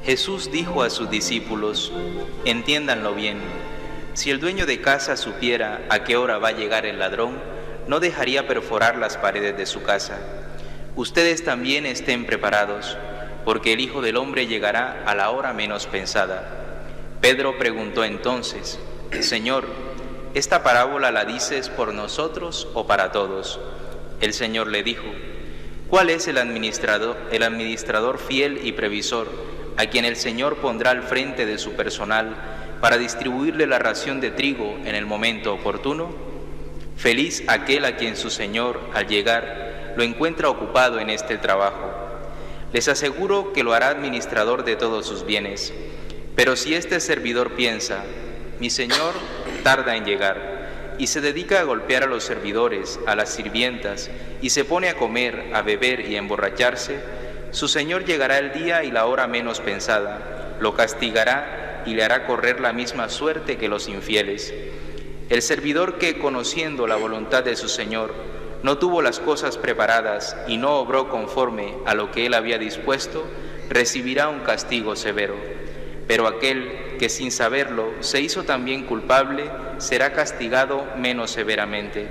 Jesús dijo a sus discípulos: entiéndanlo bien, si el dueño de casa supiera a qué hora va a llegar el ladrón, no dejaría perforar las paredes de su casa. Ustedes también estén preparados, porque el Hijo del Hombre llegará a la hora menos pensada. Pedro preguntó entonces: Señor, ¿esta parábola la dices por nosotros o para todos? El Señor le dijo: ¿cuál es el administrador fiel y previsor, a quien el Señor pondrá al frente de su personal para distribuirle la ración de trigo en el momento oportuno? Feliz aquel a quien su Señor, al llegar, lo encuentra ocupado en este trabajo. Les aseguro que lo hará administrador de todos sus bienes. Pero si este servidor piensa: mi Señor tarda en llegar, y se dedica a golpear a los servidores, a las sirvientas, y se pone a comer, a beber y a emborracharse, su Señor llegará el día y la hora menos pensada, lo castigará y le hará correr la misma suerte que los infieles. El servidor que, conociendo la voluntad de su Señor, no tuvo las cosas preparadas y no obró conforme a lo que él había dispuesto, recibirá un castigo severo. Pero aquel que sin saberlo se hizo también culpable, será castigado menos severamente.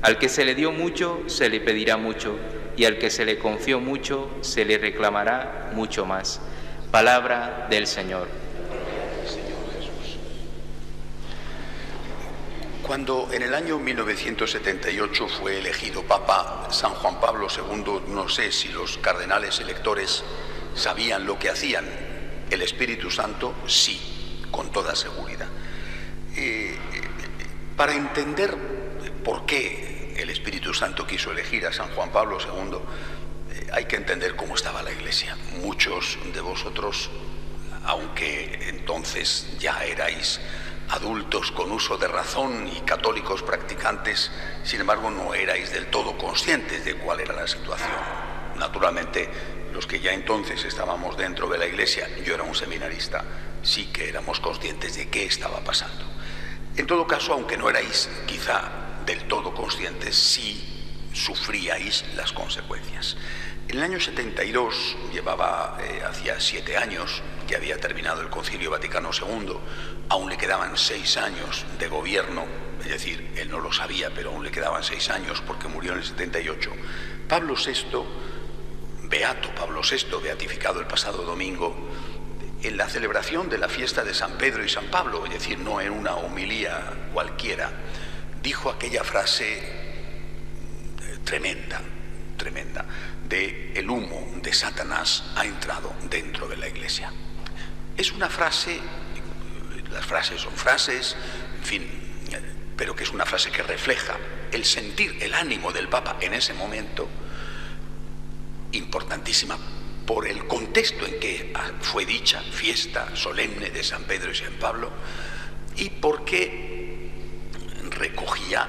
Al que se le dio mucho, se le pedirá mucho, y al que se le confió mucho, se le reclamará mucho más. Palabra del Señor. Cuando en el año 1978 fue elegido Papa San Juan Pablo II, no sé si los cardenales electores sabían lo que hacían. El Espíritu Santo sí, con toda seguridad. Para entender por qué el Espíritu Santo quiso elegir a San Juan Pablo II, hay que entender cómo estaba la Iglesia. Muchos de vosotros, aunque entonces ya erais adultos con uso de razón y católicos practicantes, sin embargo no erais del todo conscientes de cuál era la situación. Naturalmente, los que ya entonces estábamos dentro de la Iglesia, yo era un seminarista, sí que éramos conscientes de qué estaba pasando. En todo caso, aunque no erais quizá del todo conscientes, sí sufríais las consecuencias. En el año 72, hacía 7 años que había terminado el Concilio Vaticano II, aún le quedaban 6 años de gobierno, es decir, él no lo sabía, pero aún le quedaban 6 años porque murió en el 78. Pablo VI, Beato Pablo VI, beatificado el pasado domingo, en la celebración de la fiesta de San Pedro y San Pablo, es decir, no en una homilía cualquiera, dijo aquella frase tremenda, de el humo de Satanás ha entrado dentro de la Iglesia. Es una frase, las frases son frases, en fin, pero que es una frase que refleja el sentir, el ánimo del Papa en ese momento, importantísima por el contexto en que fue dicha fiesta solemne de San Pedro y San Pablo, y porque recogía,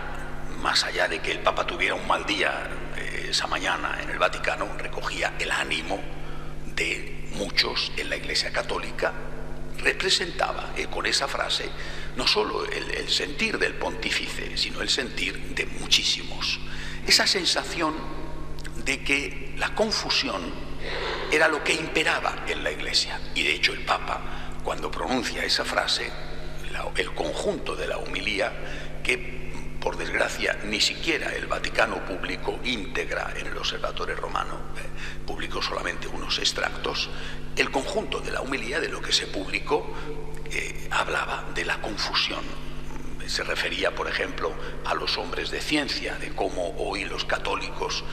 más allá de que el Papa tuviera un mal día esa mañana en el Vaticano, recogía el ánimo de muchos en la Iglesia Católica, representaba con esa frase no solo el sentir del pontífice, sino el sentir de muchísimos. Esa sensación de que la confusión era lo que imperaba en la Iglesia. Y de hecho el Papa, cuando pronuncia esa frase, el conjunto de la homilía, que por desgracia ni siquiera el Vaticano publicó íntegra en el Observatorio Romano, publicó solamente unos extractos, el conjunto de la homilía, de lo que se publicó, hablaba de la confusión. Se refería, por ejemplo, a los hombres de ciencia, de cómo hoy los católicos,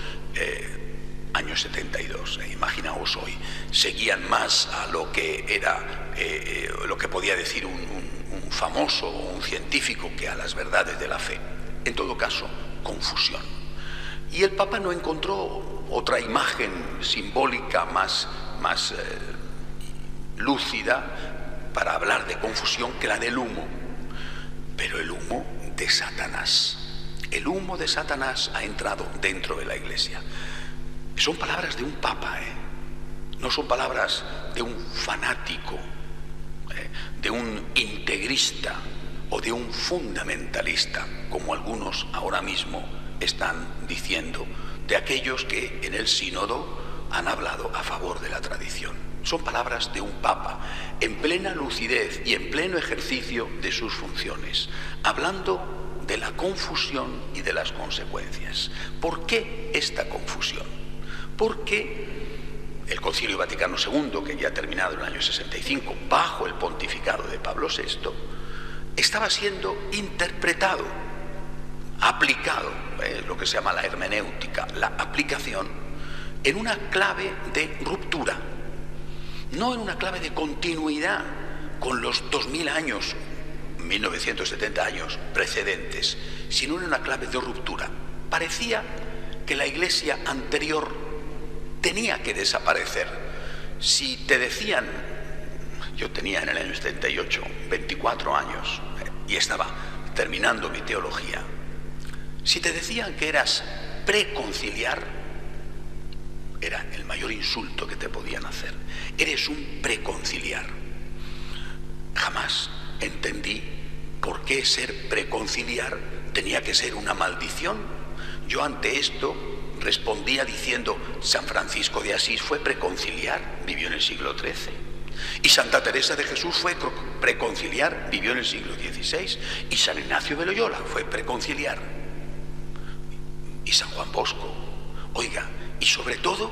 año 72, imaginaos hoy, seguían más a lo que era, lo que podía decir un famoso o un científico que a las verdades de la fe. En todo caso, confusión. Y el Papa no encontró otra imagen simbólica más lúcida para hablar de confusión que la del humo, pero el humo de Satanás. El humo de Satanás ha entrado dentro de la Iglesia. Son palabras de un Papa, no son palabras de un fanático, de un integrista o de un fundamentalista, como algunos ahora mismo están diciendo, de aquellos que en el sínodo han hablado a favor de la tradición. Son palabras de un papa en plena lucidez y en pleno ejercicio de sus funciones, hablando de la confusión y de las consecuencias. ¿Por qué esta confusión? Porque el Concilio Vaticano II, que ya ha terminado en el año 65, bajo el pontificado de Pablo VI, estaba siendo interpretado, aplicado, lo que se llama la hermenéutica, la aplicación, en una clave de ruptura, no en una clave de continuidad con los 2000 años, 1970 años precedentes, sino en una clave de ruptura. Parecía que la Iglesia anterior tenía que desaparecer. Si te decían, yo tenía en el año 78 24 años y estaba terminando mi teología, si te decían que eras preconciliar, era el mayor insulto que te podían hacer. Eres un preconciliar. Jamás entendí por qué ser preconciliar tenía que ser una maldición. Yo ante esto respondía diciendo: San Francisco de Asís fue preconciliar, vivió en el siglo XIII. Y Santa Teresa de Jesús fue preconciliar, vivió en el siglo XVI. Y San Ignacio de Loyola fue preconciliar. Y San Juan Bosco. Oiga, y sobre todo,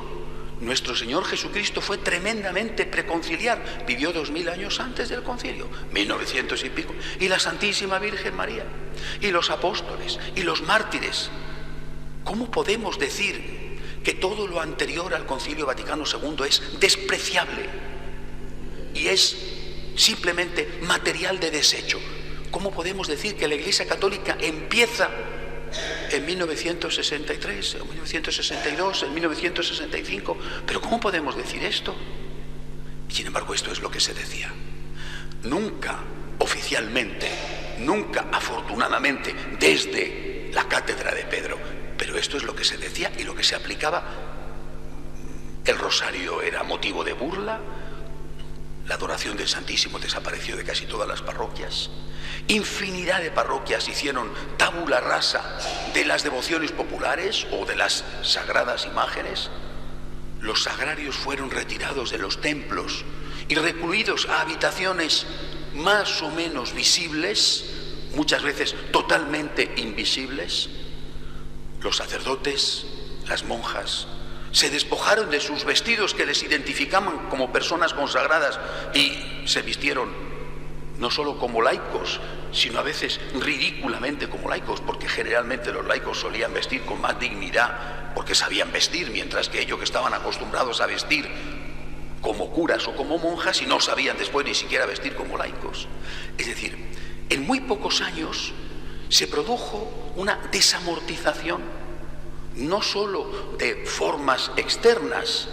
nuestro Señor Jesucristo fue tremendamente preconciliar, vivió 2000 años antes del concilio, 1900 y pico, y la Santísima Virgen María, y los apóstoles, y los mártires. ¿Cómo podemos decir que todo lo anterior al Concilio Vaticano II es despreciable y es simplemente material de desecho? ¿Cómo podemos decir que la Iglesia Católica empieza en 1963, en 1962, en 1965? ¿Pero cómo podemos decir esto? Sin embargo, esto es lo que se decía. Nunca oficialmente, nunca afortunadamente desde la cátedra de Pedro, pero esto es lo que se decía y lo que se aplicaba. El rosario era motivo de burla, la adoración del Santísimo desapareció de casi todas las parroquias. Infinidad de parroquias hicieron tabula rasa de las devociones populares o de las sagradas imágenes. Los sagrarios fueron retirados de los templos y recluidos a habitaciones más o menos visibles, muchas veces totalmente invisibles. Los sacerdotes, las monjas, se despojaron de sus vestidos que les identificaban como personas consagradas y se vistieron no solo como laicos, sino a veces ridículamente como laicos, porque generalmente los laicos solían vestir con más dignidad porque sabían vestir, mientras que ellos que estaban acostumbrados a vestir como curas o como monjas y no sabían después ni siquiera vestir como laicos. Es decir, en muy pocos años se produjo una desamortización, no solo de formas externas,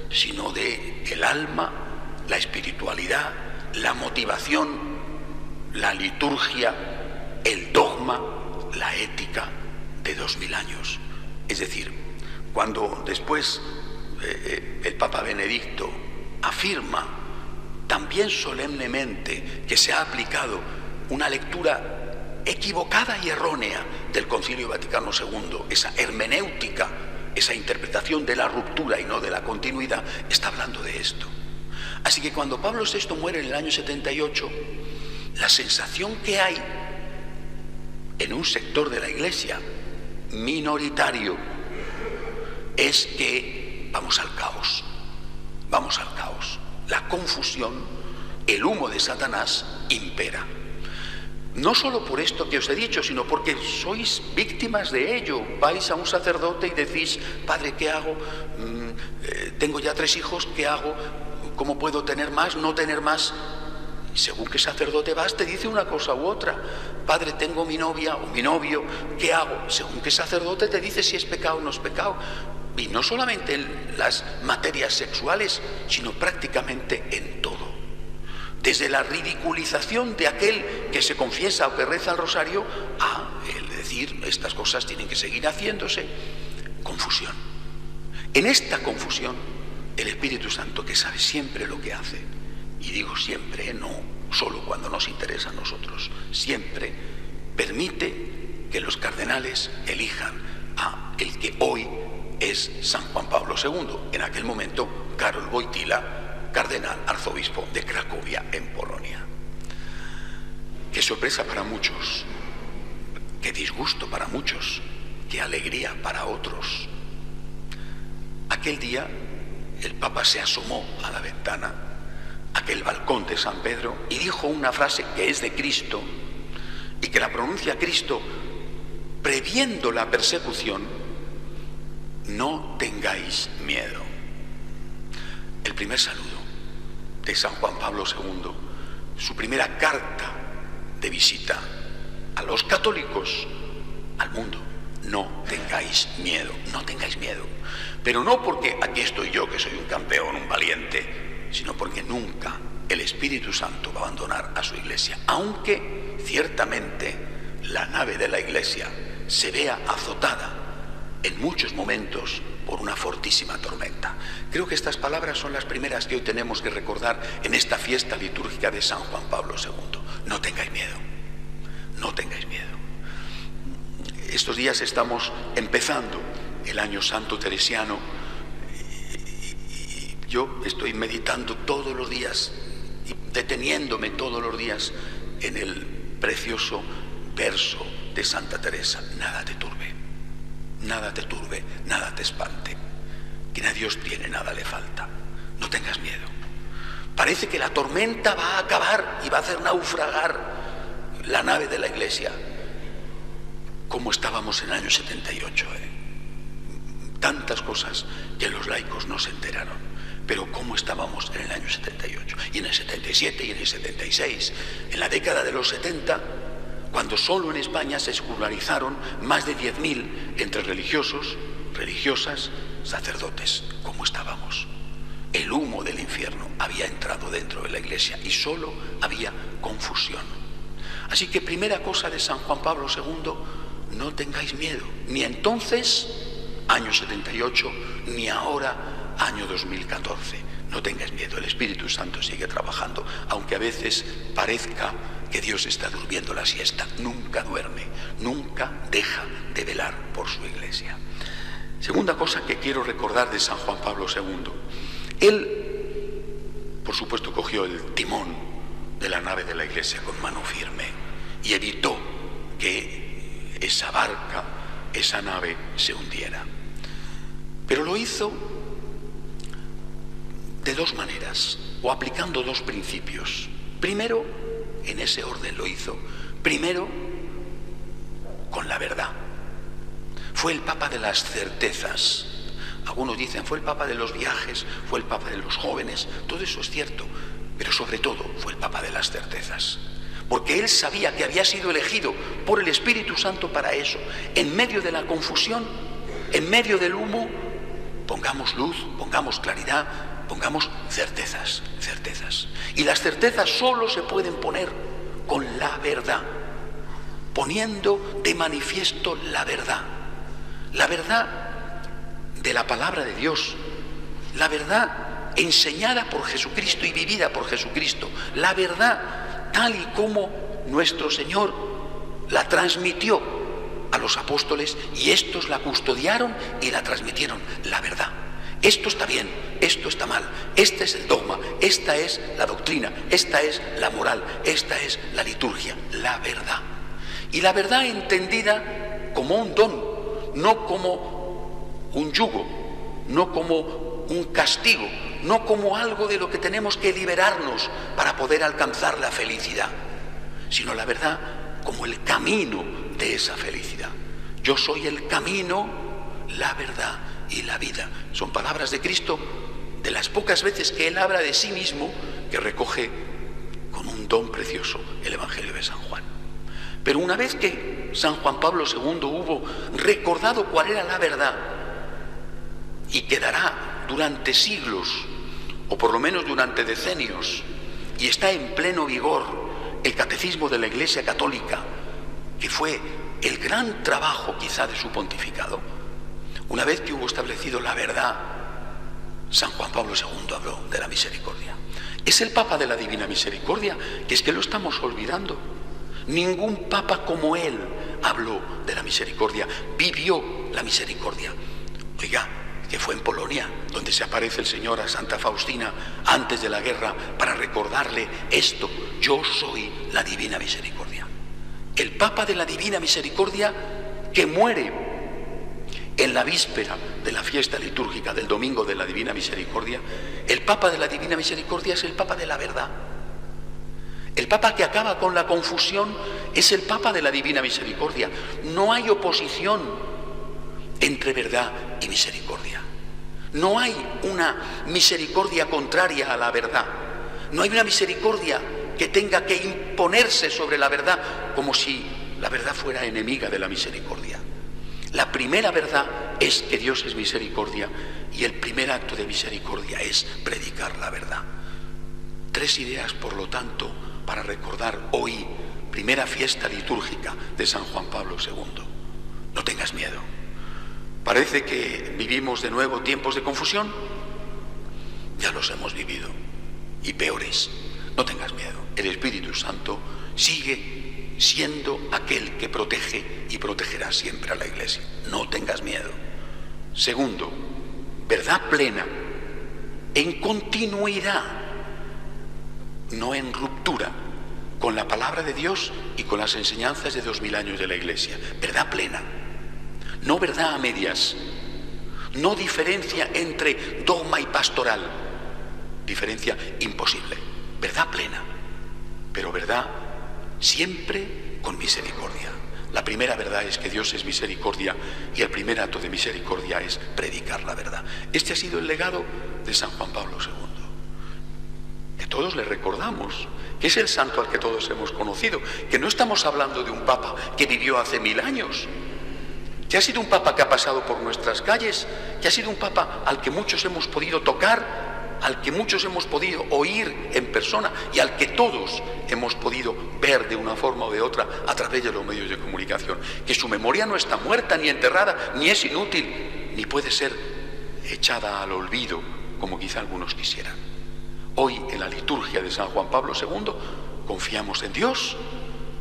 sino de el alma, la espiritualidad, la motivación, la liturgia, el dogma, la ética de 2000 años. Es decir, cuando después el Papa Benedicto afirma también solemnemente que se ha aplicado una lectura equivocada y errónea del Concilio Vaticano II, esa hermenéutica, esa interpretación de la ruptura y no de la continuidad, está hablando de esto. Así que cuando Pablo VI muere en el año 78, la sensación que hay en un sector de la Iglesia minoritario es que vamos al caos, la confusión, el humo de Satanás impera. No solo por esto que os he dicho, sino porque sois víctimas de ello. Vais a un sacerdote y decís: Padre, ¿qué hago? Tengo ya 3 hijos, ¿qué hago? ¿Cómo puedo tener más, no tener más? Y según qué sacerdote vas, te dice una cosa u otra. Padre, tengo mi novia o mi novio, ¿qué hago? Según qué sacerdote te dice si es pecado o no es pecado. Y no solamente en las materias sexuales, sino prácticamente en todo. Desde la ridiculización de aquel que se confiesa o que reza el rosario a el decir: estas cosas tienen que seguir haciéndose. Confusión. En esta confusión, el Espíritu Santo, que sabe siempre lo que hace, y digo siempre, no solo cuando nos interesa a nosotros, siempre permite que los cardenales elijan a el que hoy es San Juan Pablo II, en aquel momento Karol Wojtyła, cardenal arzobispo de Cracovia, en Polonia. Qué sorpresa para muchos, qué disgusto para muchos, qué alegría para otros. Aquel día el Papa se asomó a la ventana, a aquel balcón de San Pedro, y dijo una frase que es de Cristo y que la pronuncia Cristo previendo la persecución: no tengáis miedo. El primer saludo de San Juan Pablo II, su primera carta de visita a los católicos, al mundo: no tengáis miedo, no tengáis miedo. Pero no porque aquí estoy yo, que soy un campeón, un valiente, sino porque nunca el Espíritu Santo va a abandonar a su Iglesia, aunque ciertamente la nave de la Iglesia se vea azotada en muchos momentos por una fortísima tormenta. Creo que estas palabras son las primeras que hoy tenemos que recordar en esta fiesta litúrgica de San Juan Pablo II. No tengáis miedo, no tengáis miedo. Estos días estamos empezando el año santo teresiano y yo estoy meditando todos los días y deteniéndome todos los días en el precioso verso de Santa Teresa: nada te turbe, nada te turbe, nada te espante. Quien a Dios tiene, nada le falta. No tengas miedo. Parece que la tormenta va a acabar y va a hacer naufragar la nave de la Iglesia. Como estábamos en el año 78, tantas cosas que los laicos no se enteraron, pero cómo estábamos en el año 78, y en el 77, y en el 76, en la década de los 70, cuando solo en España se secularizaron más de 10.000 entre religiosos, religiosas, sacerdotes. ¿Cómo estábamos? El humo del infierno había entrado dentro de la Iglesia y solo había confusión. Así que primera cosa de San Juan Pablo II: no tengáis miedo, ni entonces, año 78, ni ahora, año 2014. No tengáis miedo, el Espíritu Santo sigue trabajando, aunque a veces parezca que Dios está durmiendo la siesta. Nunca duerme, nunca deja de velar por su Iglesia. Segunda cosa que quiero recordar de San Juan Pablo II: él, por supuesto, cogió el timón de la nave de la Iglesia con mano firme y evitó que esa barca, esa nave, se hundiera. Pero lo hizo de dos maneras, o aplicando dos principios. Primero, en ese orden lo hizo. Primero, con la verdad. Fue el Papa de las certezas. Algunos dicen, fue el Papa de los viajes, fue el Papa de los jóvenes. Todo eso es cierto, pero sobre todo fue el Papa de las certezas. Porque él sabía que había sido elegido por el Espíritu Santo para eso. En medio de la confusión, en medio del humo, pongamos luz, pongamos claridad, pongamos certezas, certezas. Y las certezas solo se pueden poner con la verdad, poniendo de manifiesto la verdad de la palabra de Dios, la verdad enseñada por Jesucristo y vivida por Jesucristo, la verdad tal y como nuestro Señor la transmitió a los apóstoles y estos la custodiaron y la transmitieron, la verdad. Esto está bien, esto está mal, este es el dogma, esta es la doctrina, esta es la moral, esta es la liturgia, la verdad. Y la verdad entendida como un don, no como un yugo, no como un castigo, no como algo de lo que tenemos que liberarnos para poder alcanzar la felicidad, sino la verdad como el camino de esa felicidad. Yo soy el camino, la verdad y la vida. Son palabras de Cristo, de las pocas veces que Él habla de sí mismo, que recoge con un don precioso el Evangelio de San Juan. Pero una vez que San Juan Pablo II hubo recordado cuál era la verdad, y quedará durante siglos, o por lo menos durante decenios, y está en pleno vigor el catecismo de la Iglesia Católica, que fue el gran trabajo quizá de su pontificado, una vez que hubo establecido la verdad, San Juan Pablo II habló de la misericordia. Es el Papa de la Divina Misericordia, que es que lo estamos olvidando. Ningún Papa como él habló de la misericordia, vivió la misericordia. Oiga, que fue en Polonia, donde se aparece el Señor a Santa Faustina antes de la guerra para recordarle esto: yo soy la Divina Misericordia. El Papa de la Divina Misericordia, que muere en la víspera de la fiesta litúrgica del Domingo de la Divina Misericordia, el Papa de la Divina Misericordia es el Papa de la verdad. El Papa que acaba con la confusión es el Papa de la Divina Misericordia. No hay oposición entre verdad y misericordia. No hay una misericordia contraria a la verdad. No hay una misericordia que tenga que imponerse sobre la verdad como si la verdad fuera enemiga de la misericordia. La primera verdad es que Dios es misericordia y el primer acto de misericordia es predicar la verdad. 3 ideas, por lo tanto, para recordar hoy, primera fiesta litúrgica de San Juan Pablo II. No tengas miedo. Parece que vivimos de nuevo tiempos de confusión. Ya los hemos vivido, y peores. No tengas miedo. El Espíritu Santo sigue siendo aquel que protege y protegerá siempre a la Iglesia. No tengas miedo. Segundo, verdad plena en continuidad, no en ruptura con la palabra de Dios y con las enseñanzas de 2000 años de la Iglesia. Verdad plena, no verdad a medias, no diferencia entre dogma y pastoral, diferencia imposible. Verdad plena, pero verdad siempre con misericordia. La primera verdad es que Dios es misericordia y el primer acto de misericordia es predicar la verdad. Este ha sido el legado de San Juan Pablo II, que todos le recordamos, que es el santo al que todos hemos conocido, que no estamos hablando de un papa que vivió hace 1000 años, que ha sido un papa que ha pasado por nuestras calles, que ha sido un papa al que muchos hemos podido tocar, al que muchos hemos podido oír en persona y al que todos hemos podido ver de una forma o de otra a través de los medios de comunicación, que su memoria no está muerta ni enterrada, ni es inútil, ni puede ser echada al olvido como quizá algunos quisieran. Hoy, en la liturgia de San Juan Pablo II, confiamos en Dios,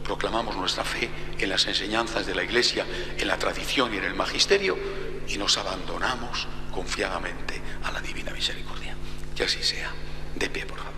proclamamos nuestra fe en las enseñanzas de la Iglesia, en la tradición y en el magisterio, y nos abandonamos confiadamente a la Divina Misericordia. Que así sea. De pie, por favor.